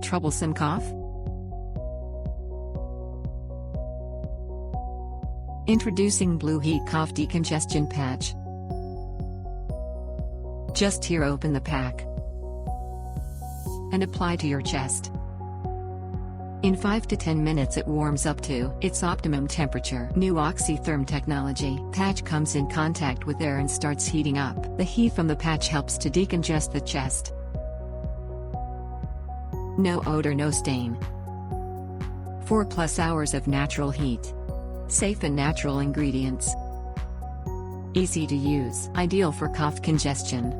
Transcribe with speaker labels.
Speaker 1: troublesome cough? Introducing BluHeat Cough Decongestion Patch. Just here, open the pack and apply to your chest. In 5 to 10 minutes it warms up to its optimum temperature. New Oxytherm technology. Patch comes in contact with air and starts heating up. The heat from the patch helps to decongest the chest. No odor, no stain. 4+ hours of natural heat. Safe and natural ingredients. Easy to use. Ideal for cough congestion.